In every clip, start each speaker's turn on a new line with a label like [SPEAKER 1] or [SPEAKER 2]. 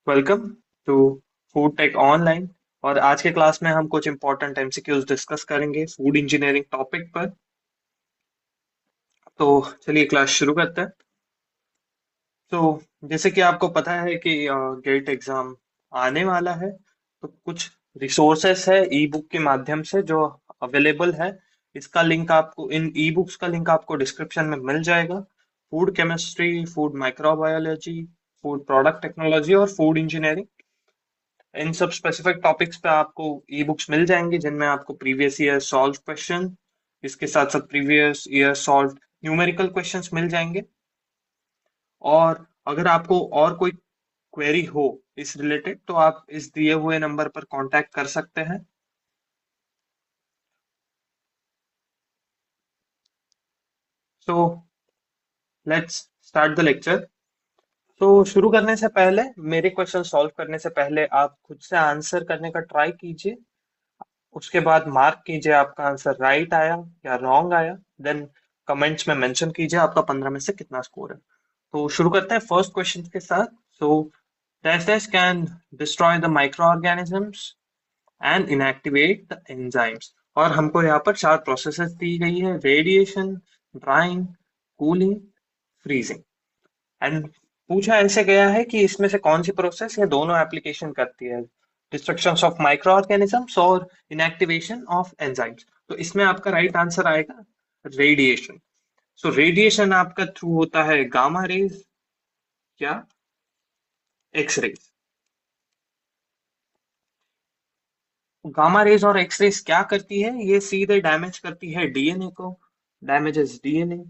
[SPEAKER 1] Welcome to food tech online. और आज के क्लास में हम कुछ इंपॉर्टेंट एमसीक्यूज डिस्कस करेंगे फूड इंजीनियरिंग टॉपिक पर। तो चलिए क्लास शुरू करते हैं। तो जैसे कि आपको पता है कि गेट एग्जाम आने वाला है, तो कुछ रिसोर्सेस है ई बुक के माध्यम से जो अवेलेबल है। इसका लिंक आपको इन ई बुक्स का लिंक आपको डिस्क्रिप्शन में मिल जाएगा। Food chemistry, food microbiology, food product technology और फूड इंजीनियरिंग, इन सब स्पेसिफिक टॉपिक्स पे आपको ई बुक्स मिल जाएंगी जिनमें आपको प्रीवियस ईयर सॉल्व क्वेश्चन, इसके साथ साथ previous year solve numerical questions मिल जाएंगे। और अगर आपको और कोई क्वेरी हो इस रिलेटेड तो आप इस दिए हुए नंबर पर कांटेक्ट कर सकते हैं। So let's start the lecture. तो शुरू करने से पहले, मेरे क्वेश्चन सॉल्व करने से पहले आप खुद से आंसर करने का ट्राई कीजिए। उसके बाद मार्क कीजिए आपका आंसर राइट आया या रॉन्ग आया। देन कमेंट्स में मेंशन कीजिए आपका 15 में से कितना स्कोर है। तो शुरू करते हैं फर्स्ट क्वेश्चन के साथ। सो dash dash can destroy the micro organisms and inactivate the enzymes. और हमको यहाँ पर चार प्रोसेसेस दी गई है: radiation, drawing, cooling, freezing. And पूछा ऐसे गया है कि इसमें से कौन सी प्रोसेस ये दोनों एप्लीकेशन करती है: डिस्ट्रक्शन ऑफ माइक्रो ऑर्गेनिजम्स और इनएक्टिवेशन ऑफ एंजाइम्स। तो इसमें आपका राइट आंसर आएगा रेडिएशन। सो रेडिएशन आपका थ्रू होता है गामा रेज या एक्स रेज। गामा रेज और एक्स रेज क्या करती है? ये सीधे डैमेज करती है डीएनए को, डैमेजेस डीएनए।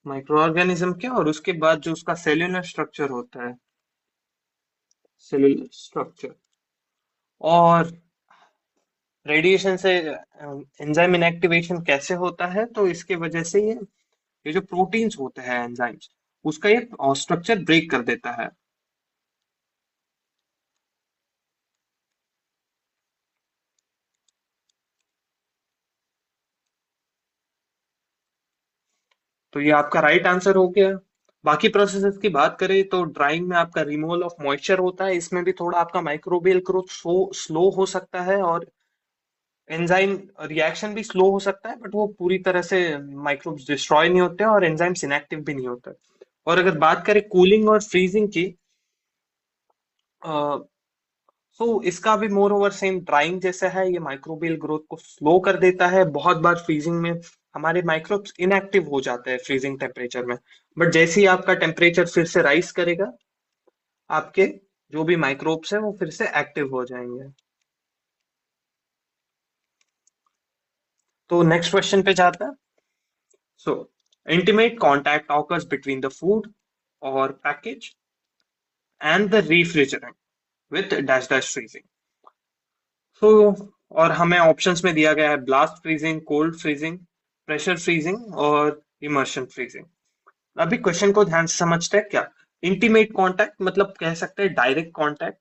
[SPEAKER 1] माइक्रो ऑर्गेनिज्म क्या, और उसके बाद जो उसका सेल्यूलर स्ट्रक्चर होता है, सेल्यूलर स्ट्रक्चर। और रेडिएशन से एंजाइम इनएक्टिवेशन कैसे होता है? तो इसके वजह से ये जो प्रोटीन्स होते हैं एंजाइम्स, उसका ये स्ट्रक्चर ब्रेक कर देता है। तो ये आपका राइट आंसर हो गया। बाकी प्रोसेसेस की बात करें तो ड्राइंग में आपका रिमूवल ऑफ मॉइस्चर होता है। इसमें भी थोड़ा आपका माइक्रोबियल ग्रोथ स्लो हो सकता है, और एंजाइम रिएक्शन भी स्लो हो सकता है, बट वो पूरी तरह से माइक्रोब्स डिस्ट्रॉय नहीं होते हैं और एंजाइम्स इनएक्टिव भी नहीं होते। और अगर बात करें कूलिंग और फ्रीजिंग की, सो इसका भी मोर ओवर सेम ड्राइंग जैसा है। ये माइक्रोबियल ग्रोथ को स्लो कर देता है। बहुत बार फ्रीजिंग में हमारे माइक्रोब्स इनएक्टिव हो जाते हैं फ्रीजिंग टेम्परेचर में, बट जैसे ही आपका टेम्परेचर फिर से राइज करेगा, आपके जो भी माइक्रोब्स है वो फिर से एक्टिव हो जाएंगे। तो नेक्स्ट क्वेश्चन पे जाता है। सो intimate contact occurs between the food or package and the refrigerant with dash dash freezing. So और हमें ऑप्शंस में दिया गया है blast freezing, cold freezing, pressure freezing और इमर्शन फ्रीजिंग। अभी क्वेश्चन को ध्यान से समझते हैं क्या। इंटीमेट कांटेक्ट मतलब कह सकते हैं direct contact,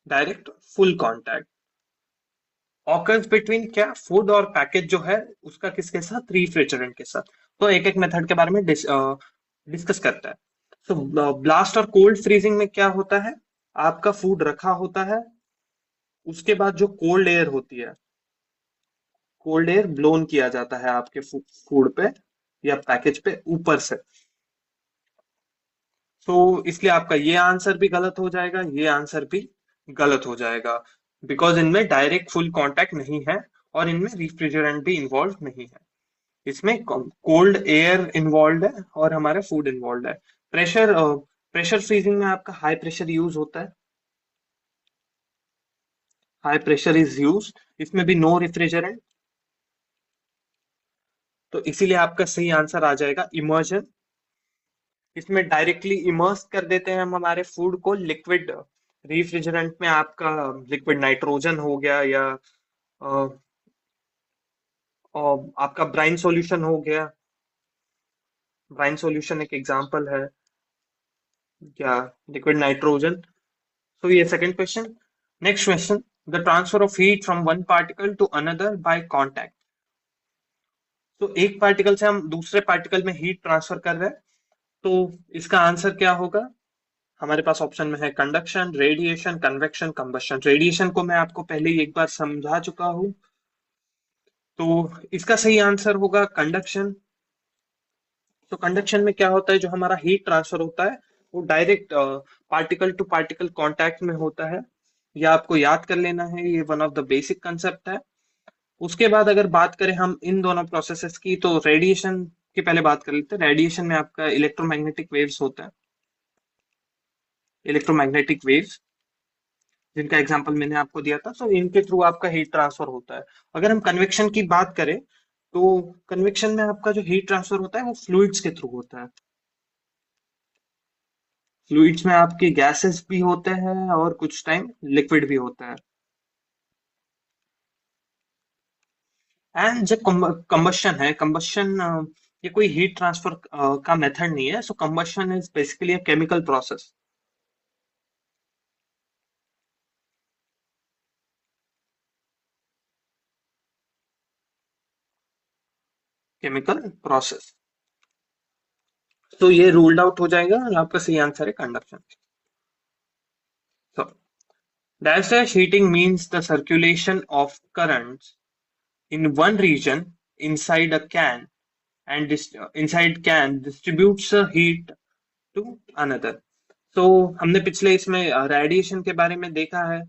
[SPEAKER 1] direct full contact. Occurs between क्या, फूड और पैकेज जो है उसका किसके साथ, रेफ्रिजरेंट के साथ। तो एक एक मेथड के बारे में डिस्कस करता है। तो ब्लास्ट और कोल्ड फ्रीजिंग में क्या होता है, आपका फूड रखा होता है, उसके बाद जो कोल्ड एयर होती है, कोल्ड एयर ब्लोन किया जाता है आपके फूड पे या पैकेज पे ऊपर से। तो इसलिए आपका ये आंसर भी गलत हो जाएगा, ये आंसर भी गलत हो जाएगा, बिकॉज इनमें डायरेक्ट फुल कांटेक्ट नहीं है और इनमें रिफ्रिजरेंट भी इन्वॉल्व नहीं है। इसमें कोल्ड एयर इन्वॉल्व है और हमारा फूड इन्वॉल्व है। प्रेशर प्रेशर फ्रीजिंग में आपका हाई प्रेशर यूज होता है, हाई प्रेशर इज यूज। इसमें भी नो रेफ्रिजरेंट। तो इसीलिए आपका सही आंसर आ जाएगा इमर्जन। इसमें डायरेक्टली इमर्स कर देते हैं हम हमारे फूड को लिक्विड रिफ्रिजरेंट में। आपका लिक्विड नाइट्रोजन हो गया या अ, आपका ब्राइन सॉल्यूशन हो गया। ब्राइन सॉल्यूशन एक एग्जांपल है, क्या, लिक्विड नाइट्रोजन। So ये second question. Next question. The transfer of heat from one particle to another by contact. तो एक पार्टिकल से हम दूसरे पार्टिकल में हीट ट्रांसफर कर रहे हैं, तो इसका आंसर क्या होगा? हमारे पास ऑप्शन में है conduction, radiation, convection, combustion. Radiation को मैं आपको पहले ही एक बार समझा चुका हूं, तो इसका सही आंसर होगा कंडक्शन। तो कंडक्शन में क्या होता है, जो हमारा हीट ट्रांसफर होता है वो direct particle to particle contact में होता है। ये आपको याद कर लेना है, ये one of the basic concept है। उसके बाद अगर बात करें हम इन दोनों प्रोसेसेस की, तो रेडिएशन की पहले बात कर लेते हैं। रेडिएशन में आपका इलेक्ट्रोमैग्नेटिक वेव्स होता है, इलेक्ट्रोमैग्नेटिक वेव्स जिनका एग्जांपल मैंने आपको दिया था, सो इनके थ्रू आपका हीट ट्रांसफर होता है। अगर हम कन्वेक्शन की बात करें, तो कन्वेक्शन में आपका जो हीट ट्रांसफर होता है वो फ्लूइड्स के थ्रू होता है। फ्लूइड्स में आपके गैसेस भी होते हैं और कुछ टाइम लिक्विड भी होता है। एंड जो कंबशन है, कंबशन ये कोई हीट ट्रांसफर का मेथड नहीं है। So combustion is basically a chemical process, chemical process. तो ये रूल्ड आउट हो जाएगा और आपका सही आंसर है conduction. So, dash heating means the circulation of currents in one region inside a can, and this inside can distributes the heat to another. तो हमने पिछले इसमें रेडिएशन के बारे में देखा है,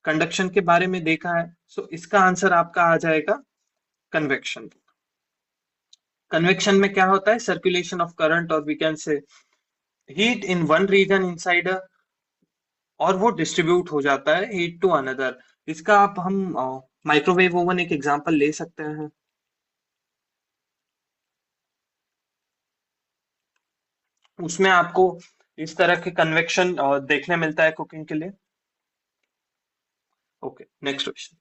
[SPEAKER 1] कंडक्शन के बारे में देखा है। सो इसका आंसर आपका आ जाएगा कन्वेक्शन। कन्वेक्शन में क्या होता है, सर्कुलेशन ऑफ करंट, और we can say heat in one region inside a, और वो डिस्ट्रीब्यूट हो जाता है हीट टू अनदर। इसका आप हम माइक्रोवेव ओवन एक एग्जांपल ले सकते हैं। उसमें आपको इस तरह के कन्वेक्शन देखने मिलता है कुकिंग के लिए। Okay, next question.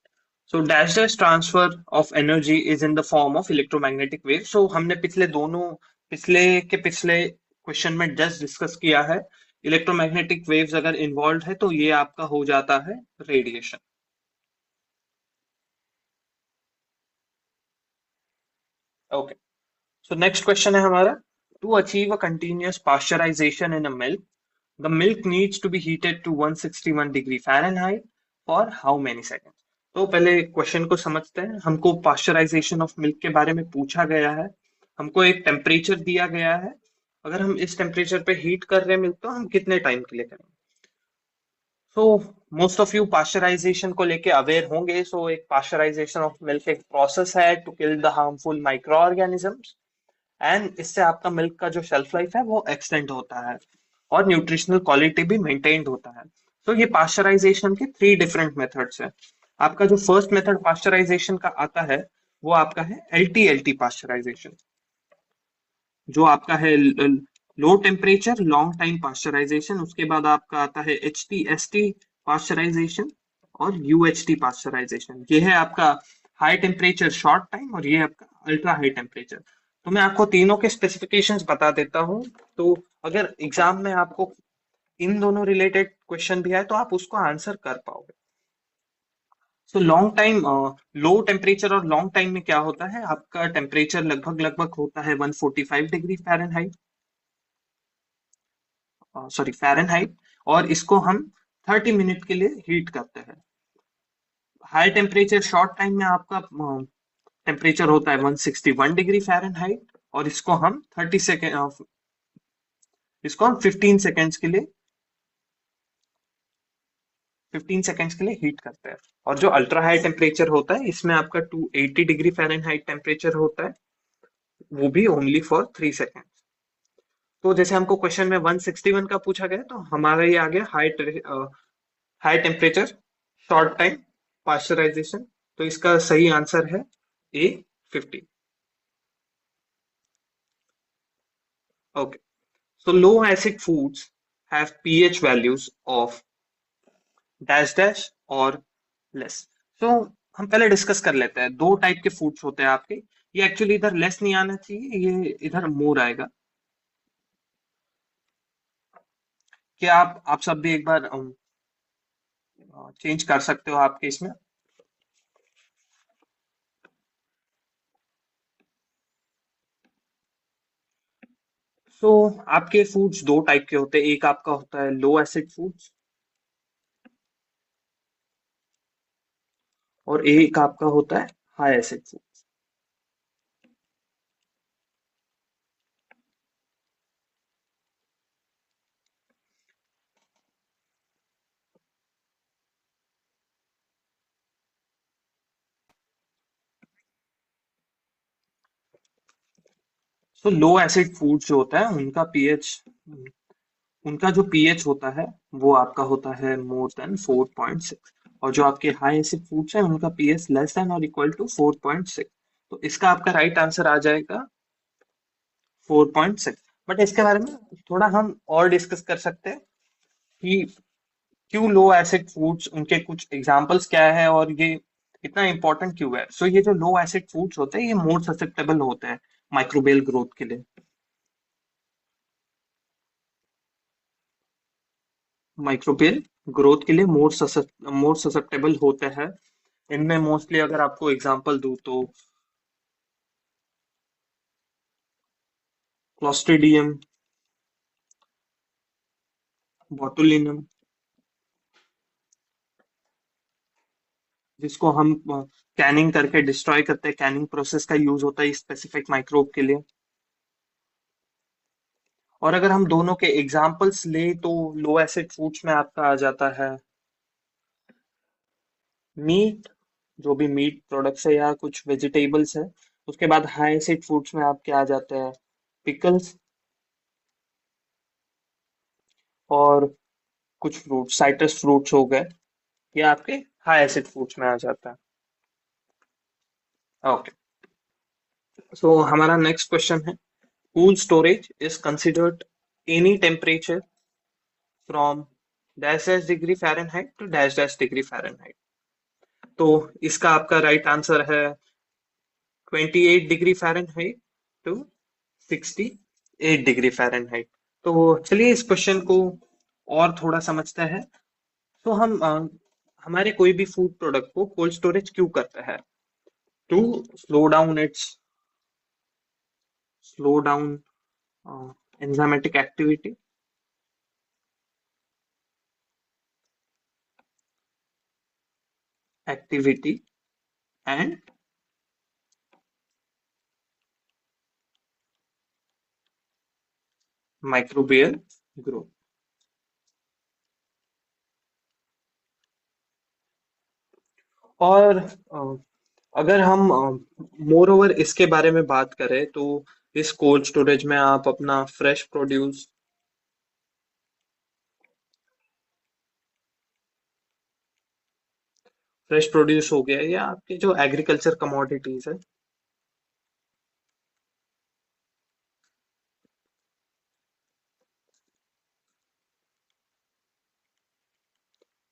[SPEAKER 1] So dash dash transfer of energy is in the form of electromagnetic wave. So हमने पिछले क्वेश्चन में जस्ट डिस्कस किया है, इलेक्ट्रोमैग्नेटिक वेव्स अगर इन्वॉल्व है तो ये आपका हो जाता है radiation. Okay, so next question है हमारा, to achieve a continuous pasteurisation in a milk, the milk needs to be heated to 161 degree Fahrenheit for how many seconds. तो पहले क्वेश्चन को समझते हैं। हमको पास्चराइजेशन ऑफ मिल्क के बारे में पूछा गया है, हमको एक टेम्परेचर दिया गया है। अगर हम इस टेम्परेचर पे हीट कर रहे हैं मिल्क, तो हम कितने टाइम के लिए करेंगे? So most of you pasteurisation को लेके अवेयर होंगे। सो एक पास्चराइजेशन ऑफ मिल्क एक प्रोसेस है to kill the harmful microorganisms, and इससे आपका मिल्क का जो शेल्फ लाइफ है वो एक्सटेंड होता है और न्यूट्रिशनल क्वालिटी भी मेंटेन्ड होता है। तो ये पास्चराइजेशन के थ्री डिफरेंट मेथड्स है। आपका जो फर्स्ट मेथड पास्चराइजेशन का आता है वो आपका है एलटी पास्चराइजेशन, जो आपका है low temperature long time pasteurisation. उसके बाद आपका आता है एचटी पास्चराइजेशन और यूएचटी पास्चराइजेशन। ये है आपका हाई टेम्परेचर शॉर्ट टाइम, और ये है आपका अल्ट्रा हाई टेम्परेचर। तो मैं आपको तीनों के स्पेसिफिकेशंस बता देता हूँ, तो अगर एग्जाम में आपको इन दोनों रिलेटेड क्वेश्चन भी आए तो आप उसको आंसर कर पाओगे। So long time, low temperature और लॉन्ग टाइम में क्या होता है, आपका टेम्परेचर लगभग लगभग होता है 145 डिग्री फ़ारेनहाइट, सॉरी फ़ारेनहाइट, और इसको हम 30 मिनट के लिए हीट करते हैं। हाई टेम्परेचर शॉर्ट टाइम में आपका टेम्परेचर होता है 161 डिग्री फ़ारेनहाइट, और इसको हम 15 सेकेंड्स के लिए हीट करते हैं। और जो अल्ट्रा हाई टेम्परेचर होता है, इसमें आपका 280 डिग्री फ़ारेनहाइट टेम्परेचर होता है, वो भी ओनली फॉर 3 सेकेंड। तो जैसे हमको क्वेश्चन में 161 का पूछा गया, तो हमारा ये आ गया high temperature short time pasteurisation. तो इसका सही आंसर है A50। Okay, so low acid foods have pH values of dash dash और लेस। so हम पहले डिस्कस कर लेते हैं, दो टाइप के फूड्स होते हैं आपके। ये एक्चुअली इधर लेस नहीं आना चाहिए, ये इधर मोर आएगा। क्या आप सब भी एक बार चेंज कर सकते हो आपके इसमें? सो आपके फूड्स दो टाइप के होते हैं, एक आपका होता है लो एसिड फूड्स और एक आपका होता है हाई एसिड फूड। सो लो एसिड फूड जो होता है उनका जो पीएच होता है वो आपका होता है मोर देन 4.6। और जो आपके हाई एसिड फूड्स हैं उनका पीएच लेस देन और इक्वल टू 4.6। तो इसका आपका राइट आंसर आ जाएगा 4.6। बट इसके बारे में थोड़ा हम और डिस्कस कर सकते हैं कि क्यों लो एसिड फूड्स, उनके कुछ एग्जांपल्स क्या है और ये इतना इंपॉर्टेंट क्यों है। सो ये जो लो एसिड फूड्स होते हैं ये मोर ससेप्टेबल होते हैं माइक्रोबियल ग्रोथ के लिए। माइक्रोबियल ग्रोथ के लिए मोर ससेप्टेबल होते हैं। इनमें मोस्टली अगर आपको एग्जांपल दूं तो क्लोस्ट्रीडियम, बोटुलिनम, जिसको हम कैनिंग करके डिस्ट्रॉय करते हैं, कैनिंग प्रोसेस का यूज होता है स्पेसिफिक माइक्रोब के लिए। और अगर हम दोनों के एग्जांपल्स ले तो लो एसिड फूड्स में आपका आ जाता है मीट, जो भी मीट प्रोडक्ट्स है या कुछ वेजिटेबल्स है। उसके बाद हाई एसिड फूड्स में आपके आ जाते हैं पिकल्स और कुछ फ्रूट, साइट्रस फ्रूट्स हो गए। ये आपके हाई एसिड फूड्स में आ जाता है। ओके, सो हमारा नेक्स्ट क्वेश्चन है, cool storage is considered any temperature from dash dash degree Fahrenheit to dash dash degree Fahrenheit. तो इसका आपका राइट आंसर है 28 degree Fahrenheit to 68 degree Fahrenheit. तो चलिए इस क्वेश्चन को और थोड़ा समझते हैं। तो हम हमारे कोई भी फूड प्रोडक्ट को कोल्ड स्टोरेज क्यों करते हैं? To slow down its slow down enzymatic activity and microbial growth. और अगर हम मोर ओवर इसके बारे में बात करें तो इस कोल्ड स्टोरेज में आप अपना फ्रेश प्रोड्यूस हो गया या आपके जो एग्रीकल्चर कमोडिटीज है,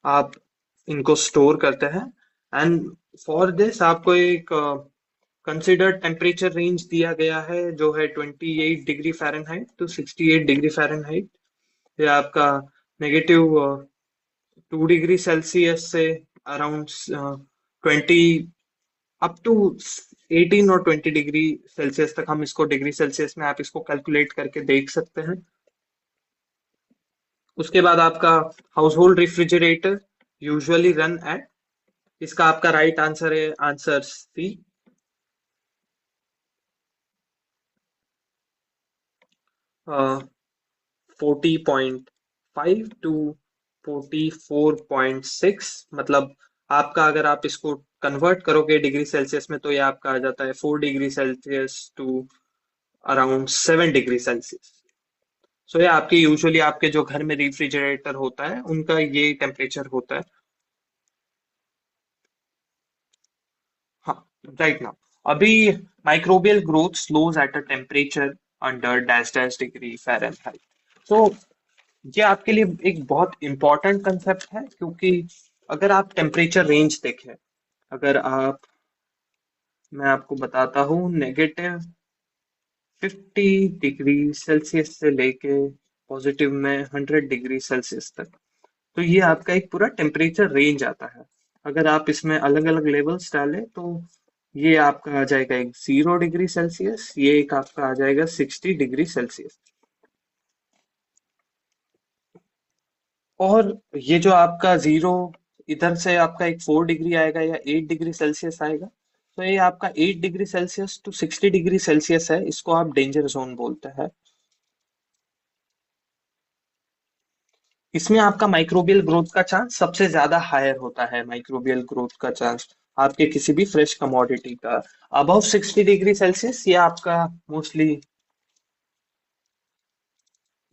[SPEAKER 1] आप इनको स्टोर करते हैं। एंड फॉर दिस आपको एक कंसिडर्ड टेम्परेचर रेंज दिया गया है जो है 28 degree Fahrenheit to 68 degree Fahrenheit. ये आपका नेगेटिव 2 डिग्री सेल्सियस से अराउंड 20 अप टू 18 और 20 डिग्री सेल्सियस तक हम इसको डिग्री सेल्सियस में आप इसको कैलकुलेट करके देख सकते हैं। उसके बाद आपका house hold refrigerator usually run at, इसका आपका राइट आंसर है आंसर सी, 40.5 टू 44.6। मतलब आपका अगर आप इसको कन्वर्ट करोगे डिग्री सेल्सियस में तो ये आपका आ जाता है 4 degree Celsius to around 7 degree Celsius. So ये आपके यूजुअली आपके जो घर में रेफ्रिजरेटर होता है उनका ये टेम्परेचर होता है। हाँ, राइट नाउ अभी microbial growth slows eight a temperature under dash dash degree Fahrenheit. तो ये आपके लिए एक बहुत इंपॉर्टेंट कंसेप्ट है क्योंकि अगर आप टेम्परेचर रेंज देखें, अगर आप मैं आपको बताता हूँ -50 डिग्री सेल्सियस से लेके पॉजिटिव में 100 डिग्री सेल्सियस तक, तो ये आपका एक पूरा टेम्परेचर रेंज आता है। अगर आप इसमें अलग अलग लेवल्स डालें तो ये आपका आ जाएगा एक 0 डिग्री सेल्सियस, ये एक आपका आ जाएगा 60 डिग्री सेल्सियस। और ये जो आपका जीरो, इधर से आपका एक 4 डिग्री आएगा या 8 डिग्री सेल्सियस आएगा, तो ये आपका 8 degree Celsius to 60 degree Celsius है, इसको आप डेंजर जोन बोलते हैं। इसमें आपका माइक्रोबियल ग्रोथ का चांस सबसे ज्यादा हायर होता है, माइक्रोबियल ग्रोथ का चांस आपके किसी भी फ्रेश कमोडिटी का। अबव 60 डिग्री सेल्सियस ये आपका मोस्टली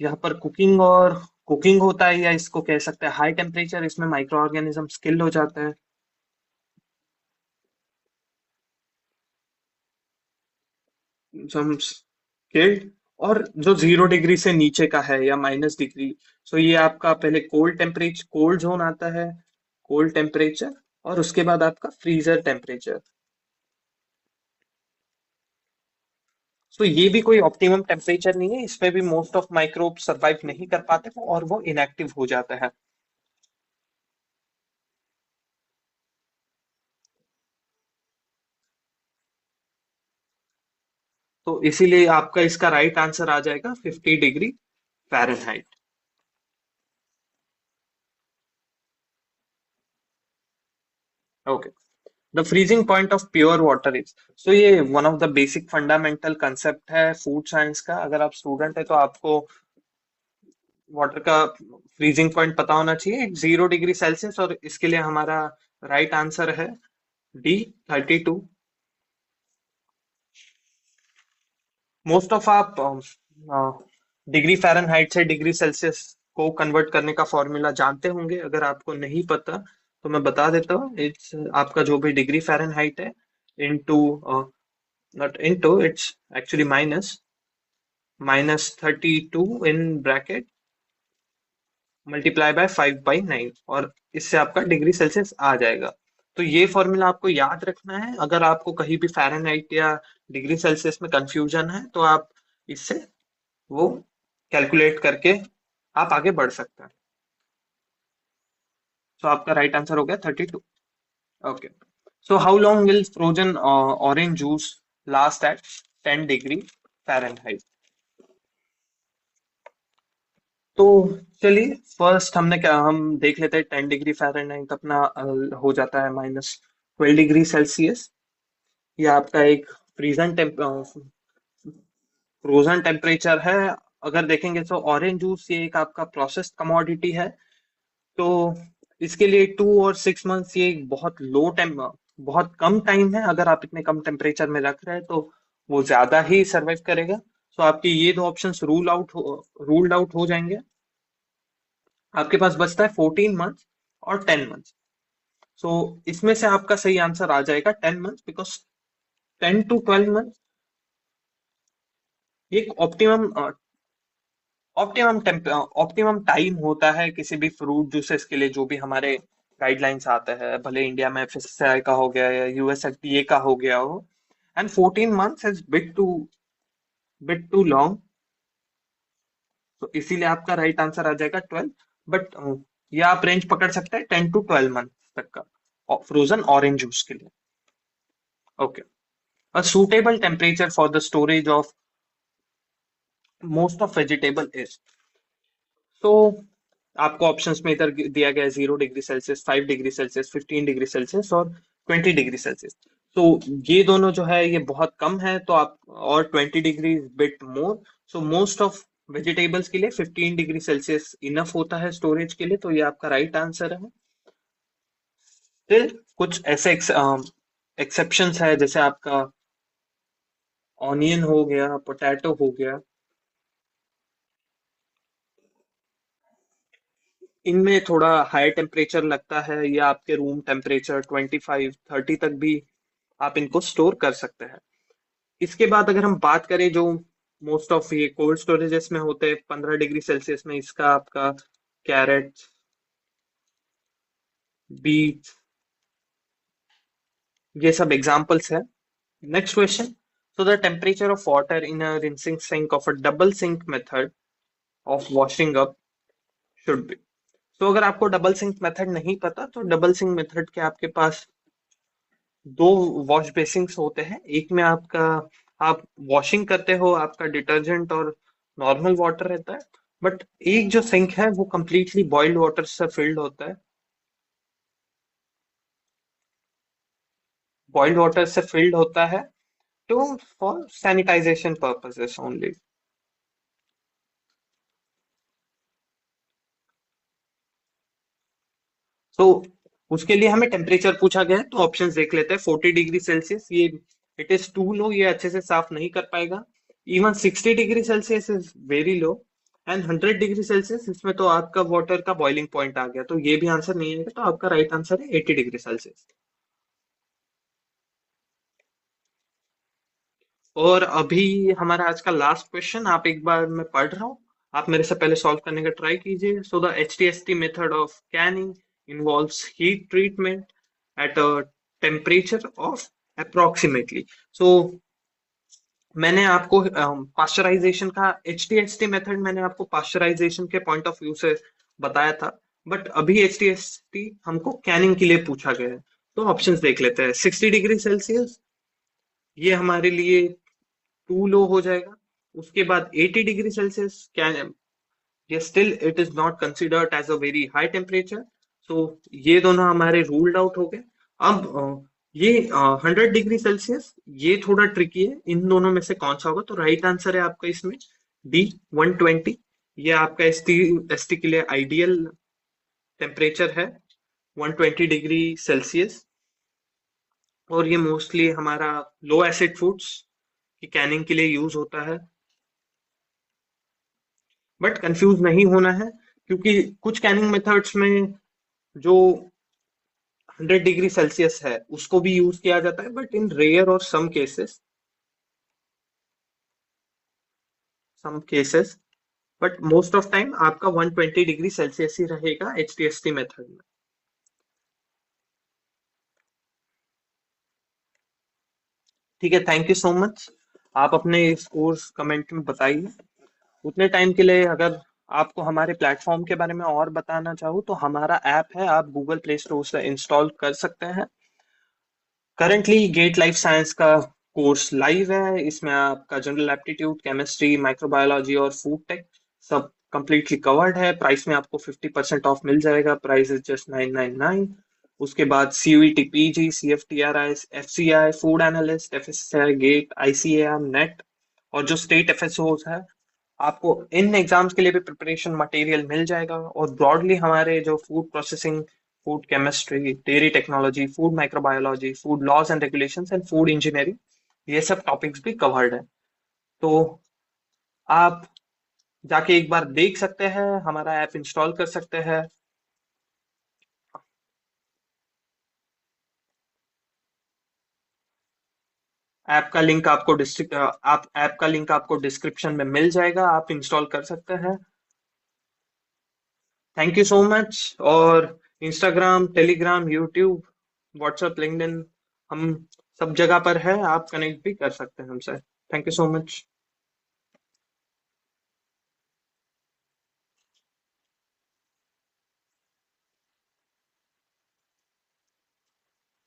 [SPEAKER 1] यहाँ पर कुकिंग होता है, या इसको कह सकते हैं हाई टेम्परेचर, इसमें माइक्रो ऑर्गेनिज्म किल हो जाते हैं। किल्ड। और जो 0 डिग्री से नीचे का है या -डिग्री, सो ये आपका पहले कोल्ड जोन आता है, कोल्ड टेम्परेचर, और उसके बाद आपका फ्रीजर टेम्परेचर। सो ये भी कोई ऑप्टिमम टेम्परेचर नहीं है, इसमें भी मोस्ट ऑफ माइक्रोब सरवाइव नहीं कर पाते और वो इनएक्टिव हो जाता है। तो इसीलिए आपका इसका राइट आंसर आ जाएगा 50 degree Fahrenheit. Okay. The freezing point of pure water is, so ये one of the basic fundamental concept है फूड साइंस का। अगर आप स्टूडेंट है तो आपको वाटर का फ्रीजिंग पॉइंट पता होना चाहिए, 0 डिग्री सेल्सियस। और इसके लिए हमारा राइट आंसर है D32। मोस्ट ऑफ आप डिग्री फ़ारेनहाइट से डिग्री सेल्सियस को कन्वर्ट करने का फॉर्मूला जानते होंगे। अगर आपको नहीं पता तो मैं बता देता हूँ। इट्स आपका जो भी डिग्री फ़ारेनहाइट है into, not into, it's actually -32 in bracket multiply by 5/9, और इससे आपका डिग्री सेल्सियस आ जाएगा। तो ये फॉर्मूला आपको याद रखना है। अगर आपको कहीं भी फ़ारेनहाइट या डिग्री सेल्सियस में कंफ्यूजन है तो आप इससे वो कैलकुलेट करके आप आगे बढ़ सकते हैं। तो आपका राइट आंसर हो गया 32। Okay. So how long will frozen orange juice last at 10 degree Fahrenheit? तो चलिए, फर्स्ट हम देख लेते हैं। 10 डिग्री फ़ारेनहाइट अपना हो जाता है -12 डिग्री सेल्सियस। ये आपका एक फ्रीजन टेम्प फ्रोजन टेम्परेचर है। अगर देखेंगे तो ऑरेंज जूस ये एक आपका प्रोसेस्ड कमोडिटी है, तो इसके लिए 2 और 6 मंथ्स ये एक बहुत कम टाइम है। अगर आप इतने कम टेम्परेचर में रख रहे हैं तो वो ज्यादा ही सरवाइव करेगा। तो आपके ये दो ऑप्शंस रूल्ड आउट हो जाएंगे। आपके पास बचता है 14 मंथ्स और 10 मंथ्स। सो इसमें से आपका सही आंसर आ जाएगा 10 मंथ्स, बिकॉज 10 to 12 मंथ एक ऑप्टिमम टाइम होता है किसी भी फ्रूट जूसेस के लिए, जो भी हमारे गाइडलाइंस आते हैं, भले इंडिया में एफएसएसआई का हो गया या यूएसएफडीए का हो गया हो। And 14 months is bit too long, तो इसीलिए आपका राइट आंसर आ जाएगा 12। बट ये आप रेंज पकड़ सकते हैं 10 to 12 मंथ तक का फ्रोजन ऑरेंज जूस के लिए। Okay. A suitable temperature for the storage of most of vegetable is, तो आपको ऑप्शंस में इधर दिया गया है 0 degree Celsius, 5 degree Celsius, 15 degree Celsius और 20 डिग्री सेल्सियस। तो ये दोनों जो है ये बहुत कम है, तो आप, और 20 degree bit more. So most of vegetables के लिए 15 डिग्री सेल्सियस इनफ होता है स्टोरेज के लिए, तो ये आपका राइट आंसर है। फिर कुछ ऐसे एक्सेप्शंस है, जैसे आपका ऑनियन हो गया, पोटैटो हो गया। इनमें थोड़ा हाई टेम्परेचर लगता है, या आपके रूम टेम्परेचर 25-30 तक भी आप इनको स्टोर कर सकते हैं। इसके बाद अगर हम बात करें जो मोस्ट ऑफ ये कोल्ड स्टोरेजेस में होते हैं 15 डिग्री सेल्सियस में, इसका आपका कैरेट, बीट, ये सब एग्जांपल्स है। Next question. So the temperature of water in a rinsing sink of a double sink method of washing up should be. तो अगर आपको डबल सिंक मेथड नहीं पता, तो डबल सिंक मेथड के आपके पास दो वॉश बेसिंग्स होते हैं। एक में आपका आप वॉशिंग करते हो, आपका डिटर्जेंट और नॉर्मल वाटर रहता है। बट एक जो सिंक है वो कंप्लीटली बॉइल्ड वाटर से फिल्ड होता है, बॉइल्ड वाटर से फिल्ड होता है, तो फॉर सैनिटाइजेशन पर्पसेस ओनली। तो उसके लिए हमें टेम्परेचर पूछा गया है, तो ऑप्शंस देख लेते हैं। 40 डिग्री सेल्सियस, ये इट इज टू लो, ये अच्छे से साफ नहीं कर पाएगा। Even 60 degree Celsius is very low. And 100 degree Celsius, इसमें तो आपका वाटर का बॉइलिंग पॉइंट आ गया, तो ये भी आंसर नहीं आएगा, तो आपका राइट आंसर है 80 डिग्री सेल्सियस। और अभी हमारा आज का लास्ट क्वेश्चन, आप एक बार मैं पढ़ रहा हूँ, आप मेरे से पहले सॉल्व करने का ट्राई कीजिए। So the HTST method of canning involves heat treatment at a temperature of approximately. So मैंने आपको पास्चराइजेशन का, HTST मेथड मैंने आपको पास्चराइजेशन के पॉइंट ऑफ व्यू से बताया था, बट अभी HTST हमको कैनिंग के लिए पूछा गया है। तो ऑप्शंस देख लेते हैं। 60 डिग्री सेल्सियस, ये हमारे लिए टू लो हो जाएगा। उसके बाद 80 डिग्री सेल्सियस, कैन ये still it is not considered as a very high temperature. So ये दोनों हमारे रूल्ड आउट हो गए। अब ये 100 डिग्री सेल्सियस, ये थोड़ा ट्रिकी है, इन दोनों में से कौन सा होगा? तो राइट आंसर है आपका इसमें डी, 120। ये आपका एसटी एसटी के लिए आइडियल टेम्परेचर है, 120 डिग्री सेल्सियस। और ये मोस्टली हमारा लो एसिड फूड्स की कैनिंग के लिए यूज होता है। बट कंफ्यूज नहीं होना है, क्योंकि कुछ कैनिंग मेथड्स में जो 100 डिग्री सेल्सियस है उसको भी यूज किया जाता है, बट इन रेयर और some cases, but most of time आपका 120 डिग्री सेल्सियस ही रहेगा HTST मेथड में। ठीक है, थैंक यू सो मच। आप अपने स्कोर्स कमेंट में बताइए। उतने टाइम के लिए अगर आपको हमारे प्लेटफॉर्म के बारे में और बताना चाहूँ, तो हमारा ऐप है, आप गूगल प्ले स्टोर से इंस्टॉल कर सकते हैं। करंटली गेट लाइफ साइंस का कोर्स लाइव है, इसमें आपका जनरल एप्टीट्यूड, केमिस्ट्री, माइक्रोबायोलॉजी और फूड टेक सब कंप्लीटली कवर्ड है। प्राइस में आपको 50% ऑफ मिल जाएगा, प्राइस इज जस्ट 999। उसके बाद CUET PG, CFTRI, FCI, food analyst, FSSAI, GATE, ICAR, NET, और जो स्टेट FSOs है, आपको इन एग्जाम्स के लिए भी प्रिपरेशन मटेरियल मिल जाएगा। और ब्रॉडली हमारे जो food processing, food chemistry, dairy technology, food microbiology, food laws and regulations and food engineering, ये सब टॉपिक्स भी कवर्ड है। तो आप जाके एक बार देख सकते हैं, हमारा ऐप इंस्टॉल कर सकते हैं। ऐप का लिंक आपको डिस्क्रिप्शन में मिल जाएगा, आप इंस्टॉल कर सकते हैं। Thank you so much. और Instagram, Telegram, YouTube, WhatsApp, LinkedIn, हम सब जगह पर है, आप कनेक्ट भी कर सकते हैं हमसे। Thank you so much.